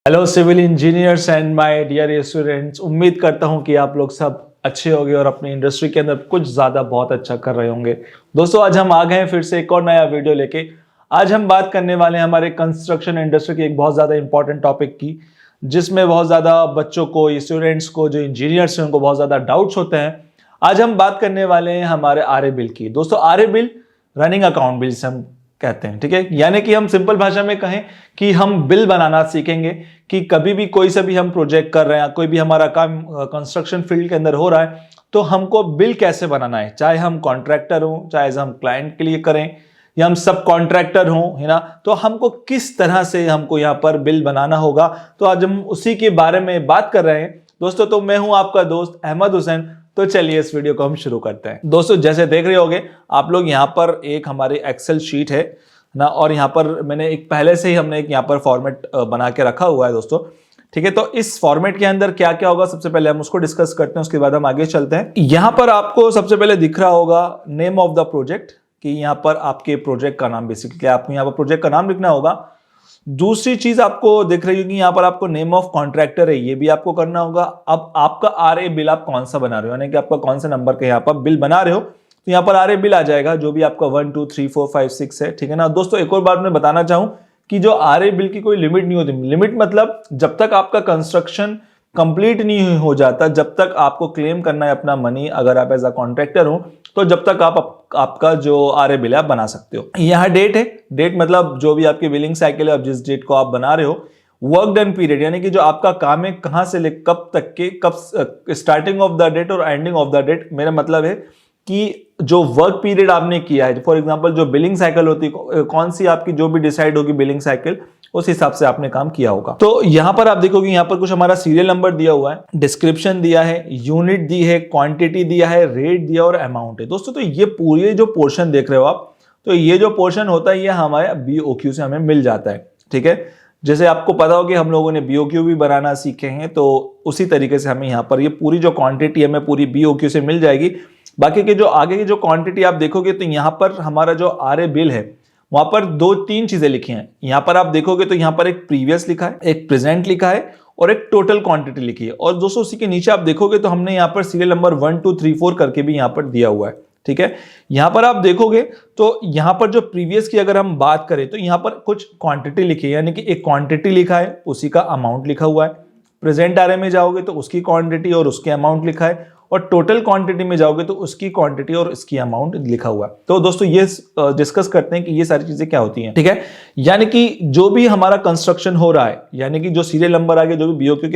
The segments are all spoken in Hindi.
Hello civil engineers and my dear students, उम्मीद करता हूं कि आप लोग सब अच्छे होंगे और अपनी इंडस्ट्री के अंदर कुछ ज़्यादा बहुत अच्छा कर रहे होंगे। दोस्तों, आज हम आ गए हैं फिर से एक और नया वीडियो लेके। आज हम बात करने वाले हैं हमारे कंस्ट्रक्शन इंडस्ट्री की एक बहुत ज़्यादा इंपॉर्टेंट टॉपिक की, जिसमें बहुत ज़्यादा बच्चों को, स्टूडेंट्स को, जो इंजीनियर्स हैं उनको बहुत ज़्यादा डाउट्स होते हैं। आज हम बात करने वाले हैं हमारे आरए बिल की। दोस्तों, RA bill running account bill से हम कहते हैं, ठीक है। यानी कि हम सिंपल भाषा में कहें कि हम बिल बनाना सीखेंगे कि कभी भी कोई सा भी हम प्रोजेक्ट कर रहे हैं, कोई भी हमारा काम कंस्ट्रक्शन फील्ड के अंदर हो रहा है, तो हमको बिल कैसे बनाना है, चाहे हम कॉन्ट्रैक्टर हों, चाहे हम क्लाइंट के लिए करें या हम सब कॉन्ट्रैक्टर हों, है ना। तो हमको किस तरह से हमको यहाँ पर बिल बनाना होगा, तो आज हम उसी के बारे में बात कर रहे हैं दोस्तों। तो मैं हूं आपका दोस्त अहमद हुसैन। तो चलिए इस वीडियो को हम शुरू करते हैं। दोस्तों, जैसे देख रहे होंगे आप लोग, यहाँ पर एक हमारी एक्सेल शीट है ना, और यहाँ पर मैंने एक पहले से ही हमने एक यहाँ पर फॉर्मेट बना के रखा हुआ है दोस्तों, ठीक है। तो इस फॉर्मेट के अंदर क्या क्या होगा, सबसे पहले हम उसको डिस्कस करते हैं, उसके बाद हम आगे चलते हैं। यहाँ पर आपको सबसे पहले दिख रहा होगा नेम ऑफ द प्रोजेक्ट, कि यहाँ पर आपके प्रोजेक्ट का नाम, बेसिकली आपको यहाँ पर प्रोजेक्ट का नाम लिखना होगा। दूसरी चीज आपको दिख रही होगी यहाँ पर आपको नेम ऑफ कॉन्ट्रैक्टर है, ये भी आपको करना होगा। अब आपका आरए बिल आप कौन सा बना रहे हो, यानी कि आपका कौन सा नंबर का यहाँ पर बिल बना रहे हो, तो यहाँ पर आरए बिल आ जाएगा, जो भी आपका 1 2 3 4 5 6 है, ठीक है ना। दोस्तों, एक और बात मैं बताना चाहूं कि जो आरए बिल की कोई लिमिट नहीं होती। लिमिट मतलब जब तक आपका कंस्ट्रक्शन कंप्लीट नहीं हो जाता, जब तक आपको क्लेम करना है अपना मनी, अगर आप एज अ कॉन्ट्रैक्टर हो, तो जब तक आपका जो आरए बिल आप बना सकते हो। यहाँ डेट है, डेट मतलब जो भी आपकी बिलिंग साइकिल है, अब जिस डेट को आप बना रहे हो। वर्क डन पीरियड, यानी कि जो आपका काम है कहां से ले कब तक के, कब स्टार्टिंग ऑफ द डेट और एंडिंग ऑफ द डेट। मेरा मतलब है कि जो वर्क पीरियड आपने किया है, फॉर एग्जांपल जो बिलिंग साइकिल होती है, कौन सी आपकी जो भी डिसाइड होगी बिलिंग साइकिल, उस हिसाब से आपने काम किया होगा। तो यहां पर आप देखोगे, यहां पर कुछ हमारा सीरियल नंबर दिया हुआ है, डिस्क्रिप्शन दिया है, यूनिट दी है, क्वांटिटी दिया है, रेट दिया और अमाउंट है दोस्तों। तो ये पूरे जो पोर्शन देख रहे हो आप, तो ये जो पोर्शन होता है ये हमारे बीओक्यू से हमें मिल जाता है, ठीक है। जैसे आपको पता हो कि हम लोगों ने बीओक्यू भी बनाना सीखे हैं, तो उसी तरीके से हमें यहाँ पर ये पूरी जो क्वांटिटी हमें पूरी बीओक्यू से मिल जाएगी। बाकी के जो आगे की जो क्वांटिटी आप देखोगे, तो यहाँ पर हमारा जो आरए बिल है, वहां पर 2-3 चीजें लिखी हैं। यहां पर आप देखोगे तो यहां पर एक प्रीवियस लिखा है, एक प्रेजेंट लिखा है और एक टोटल क्वांटिटी लिखी है। और दोस्तों, उसी के नीचे आप देखोगे तो हमने यहां पर सीरियल नंबर 1 2 3 4 करके भी यहां पर दिया हुआ है, ठीक है। यहां पर आप देखोगे तो यहां पर जो प्रीवियस की अगर हम बात करें, तो यहां पर कुछ क्वांटिटी लिखी है, यानी कि एक क्वांटिटी लिखा है, उसी का अमाउंट लिखा हुआ है। प्रेजेंट आरए में जाओगे तो उसकी क्वांटिटी और उसके अमाउंट लिखा है, और टोटल क्वांटिटी में जाओगे तो उसकी क्वांटिटी और इसकी अमाउंट लिखा हुआ है। तो दोस्तों, ये डिस्कस करते हैं कि ये सारी चीजें क्या होती हैं, ठीक है। यानी कि जो भी हमारा कंस्ट्रक्शन हो रहा है, यानी कि जो सीरियल नंबर आगे जो भी बीओक्यू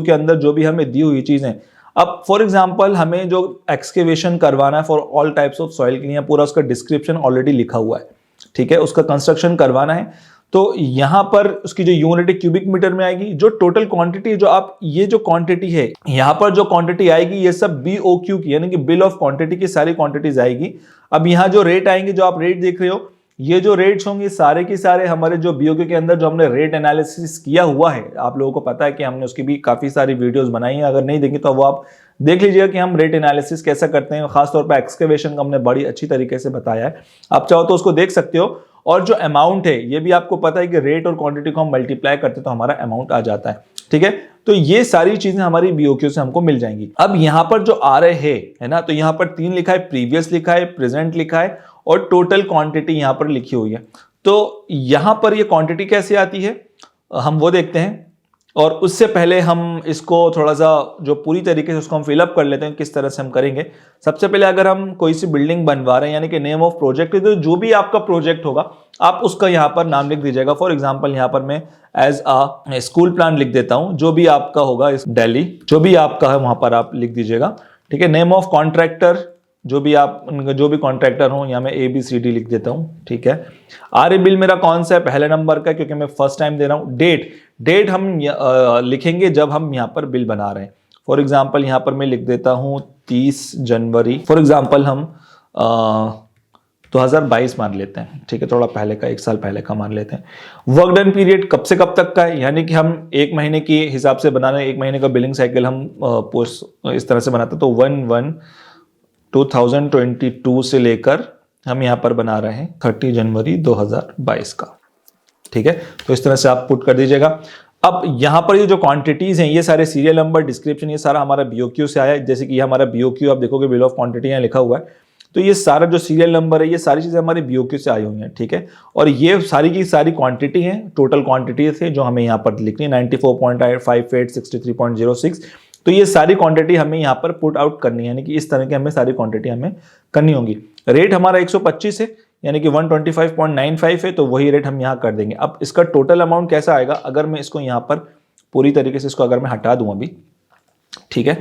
के अंदर जो भी हमें दी हुई चीजें, अब फॉर एग्जांपल हमें जो एक्सकेवेशन करवाना है for all types of soil cleaning, पूरा उसका डिस्क्रिप्शन ऑलरेडी लिखा हुआ है, ठीक है। उसका कंस्ट्रक्शन करवाना है, तो यहां पर उसकी जो यूनिट क्यूबिक मीटर में आएगी। जो टोटल क्वांटिटी, जो आप ये जो क्वांटिटी है, यहां पर जो क्वांटिटी आएगी, ये सब बीओक्यू की, यानी कि बिल ऑफ क्वांटिटी की सारी क्वांटिटीज आएगी। अब यहां जो रेट आएंगे, जो आप रेट देख रहे हो, ये जो रेट्स होंगे सारे के सारे हमारे जो बीओक्यू के अंदर जो हमने रेट एनालिसिस किया हुआ है, आप लोगों को पता है कि हमने उसकी भी काफी सारी वीडियोस बनाई है। अगर नहीं देंगे तो वो आप देख लीजिएगा कि हम रेट एनालिसिस कैसे करते हैं। खासतौर पर एक्सकेवेशन का हमने बड़ी अच्छी तरीके से बताया है, आप चाहो तो उसको देख सकते हो। और जो अमाउंट है, ये भी आपको पता है कि रेट और क्वांटिटी को हम मल्टीप्लाई करते हैं तो हमारा अमाउंट आ जाता है, ठीक है। तो ये सारी चीजें हमारी बीओक्यू से हमको मिल जाएंगी। अब यहां पर जो आरए है ना, तो यहां पर 3 लिखा है, प्रीवियस लिखा है, प्रेजेंट लिखा है और टोटल क्वांटिटी यहां पर लिखी हुई है। तो यहां पर ये क्वांटिटी कैसे आती है, हम वो देखते हैं। और उससे पहले हम इसको थोड़ा सा जो पूरी तरीके से उसको हम फिलअप कर लेते हैं, किस तरह से हम करेंगे। सबसे पहले अगर हम कोई सी बिल्डिंग बनवा रहे हैं, यानी कि नेम ऑफ प्रोजेक्ट है, तो जो भी आपका प्रोजेक्ट होगा आप उसका यहाँ पर नाम लिख दीजिएगा। फॉर एग्जांपल यहाँ पर मैं एज अ स्कूल प्लान लिख देता हूँ, जो भी आपका होगा इस दिल्ली, जो भी आपका है वहां पर आप लिख दीजिएगा, ठीक है। नेम ऑफ कॉन्ट्रैक्टर, जो भी कॉन्ट्रैक्टर हो, यहाँ मैं ABCD लिख देता हूँ, ठीक है। आरए बिल मेरा कौन सा है, पहले नंबर का, क्योंकि मैं फर्स्ट टाइम दे रहा हूँ। डेट हम लिखेंगे जब हम यहाँ पर बिल बना रहे हैं। फॉर एग्जांपल यहाँ पर मैं लिख देता हूँ 30 जनवरी, फॉर एग्जांपल हम 2022 मान लेते हैं, ठीक है। थोड़ा पहले का, 1 साल पहले का मान लेते हैं। वर्क डन पीरियड कब से कब तक का है, यानी कि हम 1 महीने के हिसाब से बना रहे हैं, 1 महीने का बिलिंग साइकिल हम इस तरह से बनाते हैं। तो 1/1/2022 से लेकर हम यहाँ पर बना रहे हैं 30 जनवरी 2022 का, ठीक है। तो इस तरह से आप पुट कर दीजिएगा। अब यहाँ पर ये जो क्वांटिटीज हैं, ये सारे सीरियल नंबर, डिस्क्रिप्शन, ये सारा हमारा बीओक्यू से आया है। जैसे कि ये हमारा बीओक्यू, आप देखोगे बिल ऑफ क्वांटिटी यहाँ लिखा हुआ है, तो ये सारा जो सीरियल नंबर है, ये सारी चीजें हमारी बीओक्यू से आई हुई हैं, ठीक है। और ये सारी की सारी क्वांटिटी है, टोटल क्वांटिटी थे जो हमें यहाँ पर लिखनी है 94.58, 63.06। तो ये सारी क्वांटिटी हमें यहाँ पर पुट आउट करनी है, यानी कि इस तरह की हमें सारी क्वांटिटी हमें करनी होगी। रेट हमारा 125 है, यानी कि 125.95 है, तो वही रेट हम यहाँ कर देंगे। अब इसका टोटल अमाउंट कैसा आएगा, अगर मैं इसको यहाँ पर पूरी तरीके से इसको अगर मैं हटा दूं अभी, ठीक है,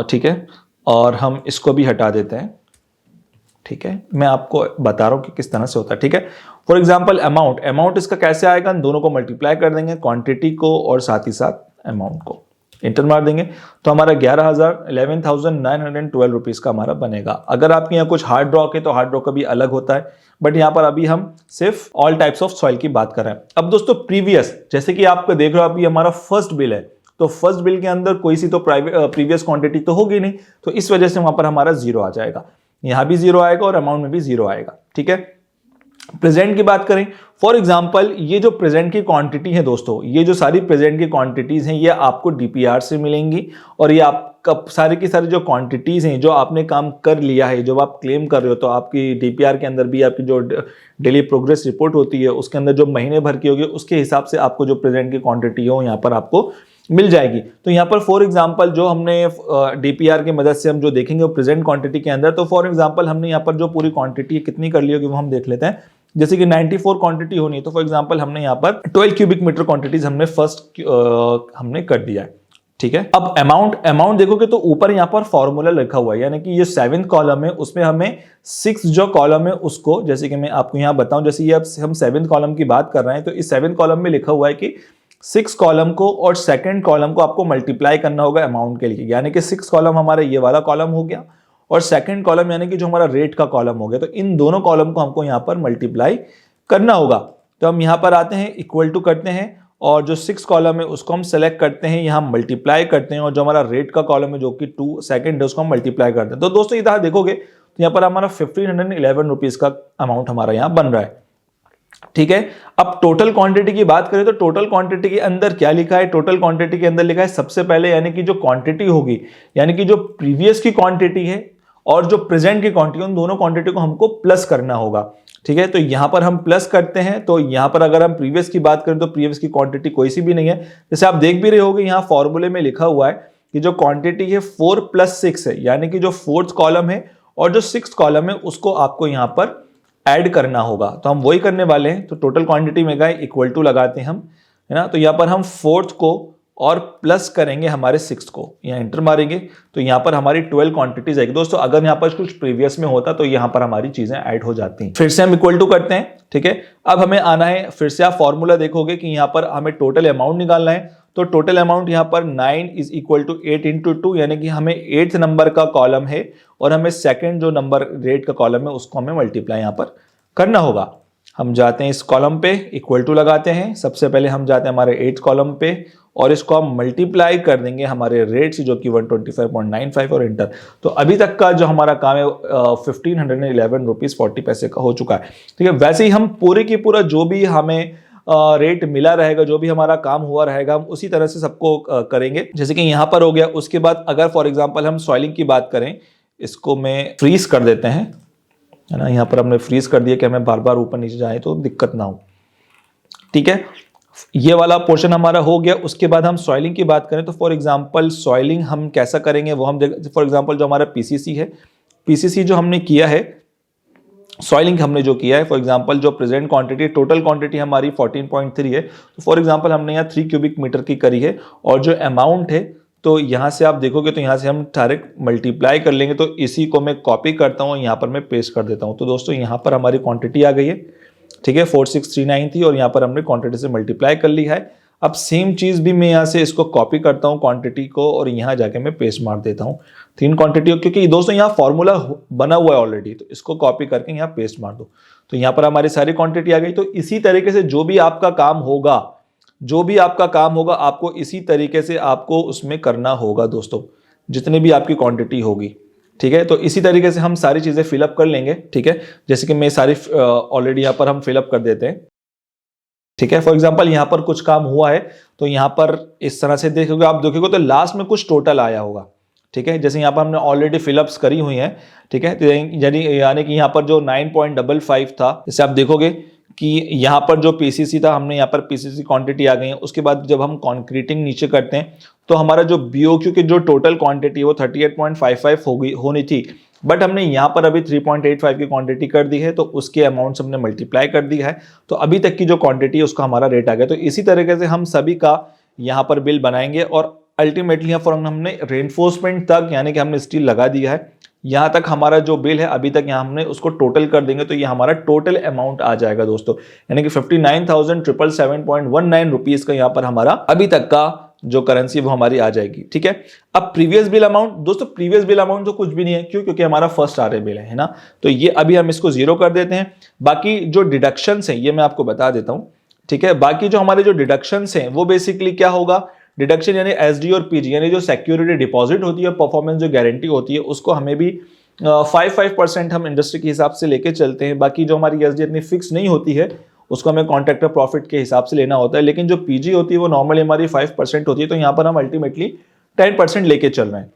ठीक है, और हम इसको भी हटा देते हैं, ठीक है। मैं आपको बता रहा हूं कि किस तरह से होता है, ठीक है। फॉर एग्जांपल अमाउंट इसका कैसे आएगा, इन दोनों को मल्टीप्लाई कर देंगे, क्वांटिटी को और साथ ही साथ अमाउंट को, इंटर मार देंगे, तो हमारा 11,912 रुपीज का हमारा बनेगा। अगर आपके यहाँ कुछ हार्ड रॉक है तो हार्ड रॉक का भी अलग होता है, बट यहाँ पर अभी हम सिर्फ ऑल टाइप्स ऑफ सॉइल की बात कर रहे हैं। अब दोस्तों प्रीवियस, जैसे कि आप देख रहे हो अभी हमारा फर्स्ट बिल है, तो फर्स्ट बिल के अंदर कोई सी तो प्रीवियस क्वांटिटी तो होगी नहीं, तो इस वजह से वहां पर हमारा जीरो आ जाएगा, यहां भी जीरो आएगा और अमाउंट में भी जीरो आएगा, ठीक है। प्रेजेंट की बात करें, फॉर एग्जांपल ये जो प्रेजेंट की क्वांटिटी है दोस्तों, ये जो सारी प्रेजेंट की क्वांटिटीज हैं, ये आपको डीपीआर से मिलेंगी, और ये आपका सारी की सारी जो क्वांटिटीज हैं जो आपने काम कर लिया है, जब आप क्लेम कर रहे हो, तो आपकी डीपीआर के अंदर भी आपकी जो डेली प्रोग्रेस रिपोर्ट होती है उसके अंदर जो महीने भर की होगी उसके हिसाब से आपको जो प्रेजेंट की क्वांटिटी हो यहाँ पर आपको मिल जाएगी। तो यहाँ पर फॉर एग्जांपल जो हमने डीपीआर की मदद से हम जो देखेंगे वो प्रेजेंट क्वांटिटी के अंदर, तो फॉर एग्जांपल हमने यहाँ पर जो पूरी क्वांटिटी कितनी कर ली होगी वो हम देख लेते हैं। जैसे कि 94 क्वांटिटी होनी है, तो फॉर एग्जांपल हमने यहाँ पर 12 क्यूबिक मीटर क्वांटिटीज हमने फर्स्ट हमने कर दिया है, ठीक है। अब अमाउंट देखोगे तो ऊपर यहाँ पर फॉर्मूला लिखा हुआ है, यानी कि ये 7th कॉलम है, उसमें हमें 6 जो कॉलम है उसको, जैसे कि मैं आपको यहाँ बताऊं, जैसे ये अब हम 7th कॉलम की बात कर रहे हैं, तो इस 7th कॉलम में लिखा हुआ है कि 6 कॉलम को और 2nd कॉलम को आपको मल्टीप्लाई करना होगा अमाउंट के लिए, यानी कि 6 कॉलम हमारा ये वाला कॉलम हो गया और 2nd कॉलम यानी कि जो हमारा रेट का कॉलम हो गया, तो इन दोनों कॉलम को हमको यहाँ पर मल्टीप्लाई करना होगा। तो हम यहाँ पर आते हैं, इक्वल टू करते हैं, और जो 6 कॉलम है उसको हम सेलेक्ट करते हैं, यहाँ मल्टीप्लाई करते हैं, और जो हमारा रेट का कॉलम है जो कि 2 सेकंड है उसको हम मल्टीप्लाई करते हैं। तो दोस्तों इधर देखोगे तो यहाँ पर हमारा 1511 रुपीज का अमाउंट हमारा यहाँ बन रहा है, ठीक है। अब टोटल क्वांटिटी की बात करें तो टोटल क्वांटिटी के अंदर क्या लिखा है, टोटल क्वांटिटी के अंदर लिखा है सबसे पहले, यानी कि जो क्वांटिटी होगी, यानी कि जो प्रीवियस की क्वांटिटी है और जो प्रेजेंट की क्वांटिटी, उन दोनों क्वांटिटी को हमको प्लस करना होगा, ठीक है। तो यहां पर हम प्लस करते हैं, तो यहां पर अगर हम प्रीवियस की बात करें तो प्रीवियस की क्वांटिटी कोई सी भी नहीं है, जैसे आप देख भी रहे होगे यहाँ फॉर्मूले में लिखा हुआ है कि जो क्वांटिटी है 4 + 6 है, यानी कि जो 4th कॉलम है और जो 6th कॉलम है उसको आपको यहाँ पर ऐड करना होगा, तो हम वही करने वाले हैं। तो टोटल क्वांटिटी में गए, इक्वल टू लगाते हैं हम, है ना। तो यहाँ पर हम 4th को और प्लस करेंगे हमारे 6th को, यहाँ एंटर मारेंगे, तो यहाँ पर हमारी 12 क्वांटिटीज आएगी। दोस्तों अगर यहाँ पर कुछ प्रीवियस में होता तो यहाँ पर हमारी चीजें ऐड हो जाती हैं। फिर से हम इक्वल टू करते हैं, ठीक है। अब हमें आना है, फिर से आप फॉर्मूला देखोगे कि यहाँ पर हमें टोटल अमाउंट निकालना है, तो टोटल अमाउंट यहाँ पर 9 = 8 × 2, यानी कि हमें 8th नंबर का कॉलम है और हमें 2nd जो नंबर रेट का कॉलम है उसको हमें मल्टीप्लाई यहाँ पर करना होगा। हम जाते हैं इस कॉलम पे, इक्वल टू लगाते हैं, सबसे पहले हम जाते हैं हमारे 8th कॉलम पे और इसको हम मल्टीप्लाई कर देंगे हमारे रेट से जो कि 125.95 और इंटर। तो अभी तक का जो हमारा काम है 1511 रुपीज 40 पैसे का हो चुका है, ठीक है। वैसे ही हम पूरे की पूरा जो भी हमें रेट मिला रहेगा, जो भी हमारा काम हुआ रहेगा, हम उसी तरह से सबको करेंगे, जैसे कि यहाँ पर हो गया। उसके बाद अगर फॉर एग्जाम्पल हम सॉइलिंग की बात करें, इसको मैं फ्रीज कर देते हैं, है ना। यहाँ पर हमने फ्रीज कर दिया कि हमें बार बार ऊपर नीचे जाए तो दिक्कत ना हो, ठीक है। ये वाला पोर्शन हमारा हो गया। उसके बाद हम सॉइलिंग की बात करें तो फॉर एग्जांपल सॉइलिंग हम कैसा करेंगे वो हम देख। फॉर एग्जांपल जो हमारा पीसीसी है, पीसीसी जो हमने किया है, सॉइलिंग हमने जो किया है, फॉर एग्जांपल जो प्रेजेंट क्वांटिटी, टोटल क्वांटिटी हमारी 14.3 है, तो फॉर एग्जांपल हमने यहाँ 3 क्यूबिक मीटर की करी है, और जो अमाउंट है तो यहाँ से आप देखोगे तो यहाँ से हम डायरेक्ट मल्टीप्लाई कर लेंगे। तो इसी को मैं कॉपी करता हूँ, यहाँ पर मैं पेस्ट कर देता हूँ। तो दोस्तों यहाँ पर हमारी क्वांटिटी आ गई है, ठीक है, 4639 थी और यहाँ पर हमने क्वांटिटी से मल्टीप्लाई कर ली है। अब सेम चीज भी मैं यहाँ से इसको कॉपी करता हूँ क्वांटिटी को, और यहाँ जाके मैं पेस्ट मार देता हूँ 3 क्वांटिटी, क्योंकि दोस्तों यहाँ फॉर्मूला बना हुआ है ऑलरेडी, तो इसको कॉपी करके यहाँ पेस्ट मार दो, तो यहाँ पर हमारी सारी क्वांटिटी आ गई। तो इसी तरीके से जो भी आपका काम होगा, आपको इसी तरीके से आपको उसमें करना होगा दोस्तों, जितनी भी आपकी क्वांटिटी होगी, ठीक है। तो इसी तरीके से हम सारी चीजें फिलअप कर लेंगे, ठीक है। जैसे कि मैं सारी ऑलरेडी यहाँ पर हम फिलअप कर देते हैं। ठीक है। फॉर एग्जांपल यहाँ पर कुछ काम हुआ है तो यहाँ पर इस तरह से देखोगे, आप देखोगे तो लास्ट में कुछ टोटल आया होगा। ठीक है, जैसे यहाँ पर हमने ऑलरेडी फिलअप्स करी हुई हैं। ठीक है, तो यानी कि यहाँ पर जो 9.55 था, जैसे आप देखोगे कि यहाँ पर जो पीसीसी था, हमने यहाँ पर पीसीसी क्वांटिटी आ गई है। उसके बाद जब हम कॉन्क्रीटिंग नीचे करते हैं तो हमारा जो बीओक्यू की जो टोटल क्वांटिटी है वो 38.55 होनी थी, बट हमने यहाँ पर अभी 3.85 की क्वांटिटी कर दी है, तो उसके अमाउंट्स हमने मल्टीप्लाई कर दिया है, तो अभी तक की जो क्वांटिटी है उसका हमारा रेट आ गया। तो इसी तरीके से हम सभी का यहाँ पर बिल बनाएंगे और अल्टीमेटली यहाँ पर हमने रेनफोर्समेंट तक, यानी कि हमने स्टील लगा दिया है, यहाँ तक हमारा जो बिल है अभी तक यहाँ हमने उसको टोटल कर देंगे तो ये हमारा टोटल अमाउंट आ जाएगा दोस्तों, यानी कि 59,777.19 रुपीज का यहाँ पर हमारा अभी तक का जो करेंसी वो हमारी आ जाएगी। ठीक है, अब प्रीवियस बिल अमाउंट, दोस्तों प्रीवियस बिल अमाउंट तो कुछ भी नहीं है, क्यों? क्योंकि हमारा फर्स्ट आरए बिल है ना, तो ये अभी हम इसको जीरो कर देते हैं। बाकी जो डिडक्शंस हैं ये मैं आपको बता देता हूं। ठीक है, बाकी जो हमारे जो डिडक्शंस हैं वो बेसिकली क्या होगा, डिडक्शन यानी एसडी और पीजी, यानी जो सिक्योरिटी डिपॉजिट होती है, परफॉर्मेंस जो गारंटी होती है, उसको हमें भी 5% हम इंडस्ट्री के हिसाब से लेके चलते हैं। बाकी जो हमारी एसडी इतनी फिक्स नहीं होती है उसको हमें कॉन्ट्रैक्टर प्रॉफिट के हिसाब से लेना होता है, लेकिन जो पीजी होती है वो नॉर्मली हमारी 5% होती है, तो यहाँ पर हम अल्टीमेटली 10% लेके चल रहे हैं।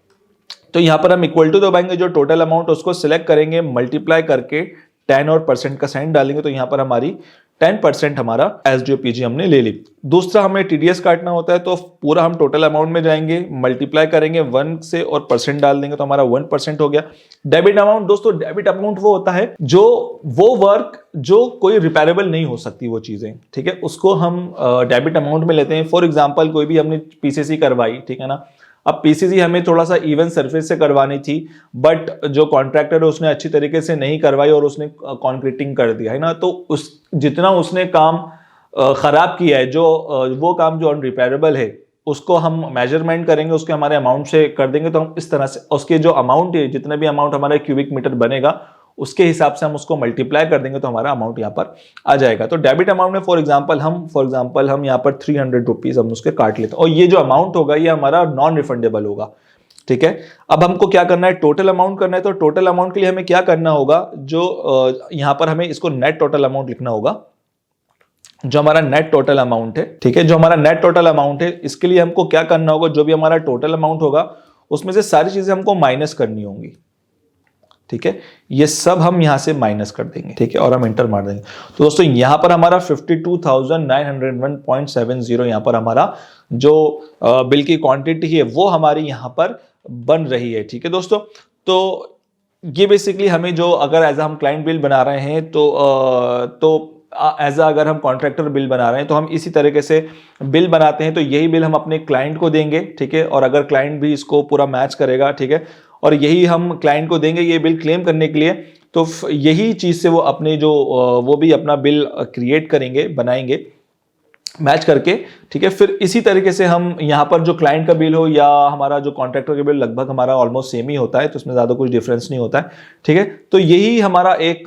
तो यहाँ पर हम इक्वल टू दबाएंगे, जो टोटल अमाउंट उसको सिलेक्ट करेंगे, मल्टीप्लाई करके 10 और परसेंट का साइन डालेंगे, तो यहाँ पर हमारी 10% हमारा एसडीओपीजी हमने ले ली। दूसरा हमें टीडीएस काटना होता है, तो पूरा हम टोटल अमाउंट में जाएंगे, मल्टीप्लाई करेंगे 1 से और परसेंट डाल देंगे, तो हमारा 1% हो गया। डेबिट अमाउंट, दोस्तों डेबिट अमाउंट वो होता है जो वो वर्क जो कोई रिपेयरेबल नहीं हो सकती वो चीजें, ठीक है, उसको हम डेबिट अमाउंट में लेते हैं। फॉर एग्जाम्पल कोई भी हमने पीसीसी करवाई, ठीक है ना, अब पीसीसी हमें थोड़ा सा इवन सरफेस से करवानी थी, बट जो कॉन्ट्रैक्टर है उसने अच्छी तरीके से नहीं करवाई और उसने कॉन्क्रीटिंग कर दिया है ना, तो उस जितना उसने काम खराब किया है, जो वो काम जो अनरिपेयरेबल है उसको हम मेजरमेंट करेंगे, उसके हमारे अमाउंट से कर देंगे, तो हम इस तरह से उसके जो अमाउंट है, जितना भी अमाउंट हमारा क्यूबिक मीटर बनेगा उसके हिसाब से हम उसको मल्टीप्लाई कर देंगे, तो हमारा अमाउंट यहाँ पर आ जाएगा। तो डेबिट अमाउंट में फॉर एग्जांपल हम यहाँ पर 300 रुपीज हम उसके काट लेते हैं, और ये जो अमाउंट होगा ये हमारा नॉन रिफंडेबल होगा। ठीक है, अब हमको क्या करना है, टोटल अमाउंट करना है। तो टोटल अमाउंट के लिए हमें क्या करना होगा, जो यहाँ पर हमें इसको नेट टोटल अमाउंट लिखना होगा, जो हमारा नेट टोटल अमाउंट है। ठीक है, जो हमारा नेट टोटल अमाउंट है, इसके लिए हमको क्या करना होगा, जो भी हमारा टोटल अमाउंट होगा उसमें से सारी चीजें हमको माइनस करनी होंगी। ठीक है, ये सब हम यहां से माइनस कर देंगे, ठीक है, और हम एंटर मार देंगे। तो दोस्तों यहां पर हमारा 52,901.70 यहां पर हमारा जो बिल की क्वांटिटी है वो हमारी यहां पर बन रही है। ठीक है दोस्तों, तो ये बेसिकली हमें जो, अगर एज हम क्लाइंट बिल बना रहे हैं तो एज अगर हम कॉन्ट्रैक्टर बिल बना रहे हैं तो हम इसी तरीके से बिल बनाते हैं, तो यही बिल हम अपने क्लाइंट को देंगे। ठीक है, और अगर क्लाइंट भी इसको पूरा मैच करेगा, ठीक है, और यही हम क्लाइंट को देंगे ये बिल क्लेम करने के लिए, तो यही चीज से वो अपने जो वो भी अपना बिल क्रिएट करेंगे, बनाएंगे मैच करके। ठीक है, फिर इसी तरीके से हम यहाँ पर जो क्लाइंट का बिल हो या हमारा जो कॉन्ट्रैक्टर का बिल लगभग हमारा ऑलमोस्ट सेम ही होता है, तो उसमें ज्यादा कुछ डिफरेंस नहीं होता है। ठीक है, तो यही हमारा एक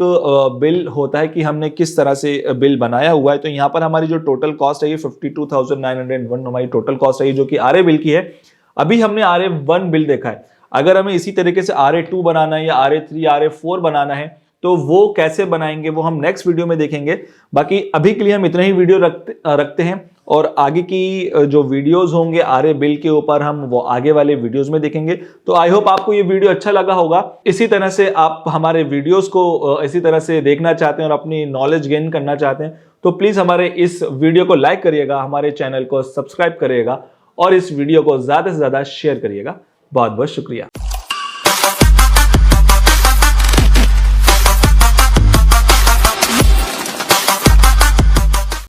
बिल होता है कि हमने किस तरह से बिल बनाया हुआ है। तो यहाँ पर हमारी जो टोटल कॉस्ट है ये 52,901 हमारी टोटल कॉस्ट है, जो कि आरए बिल की है। अभी हमने RA1 बिल देखा है, अगर हमें इसी तरीके से RA2 बनाना है या RA3 RA4 बनाना है तो वो कैसे बनाएंगे वो हम नेक्स्ट वीडियो में देखेंगे। बाकी अभी के लिए हम इतना ही वीडियो रखते हैं, और आगे की जो वीडियोस होंगे आरए बिल के ऊपर हम वो आगे वाले वीडियोस में देखेंगे। तो आई होप आपको ये वीडियो अच्छा लगा होगा। इसी तरह से आप हमारे वीडियोस को इसी तरह से देखना चाहते हैं और अपनी नॉलेज गेन करना चाहते हैं तो प्लीज हमारे इस वीडियो को लाइक करिएगा, हमारे चैनल को सब्सक्राइब करिएगा और इस वीडियो को ज्यादा से ज्यादा शेयर करिएगा। बहुत बहुत शुक्रिया।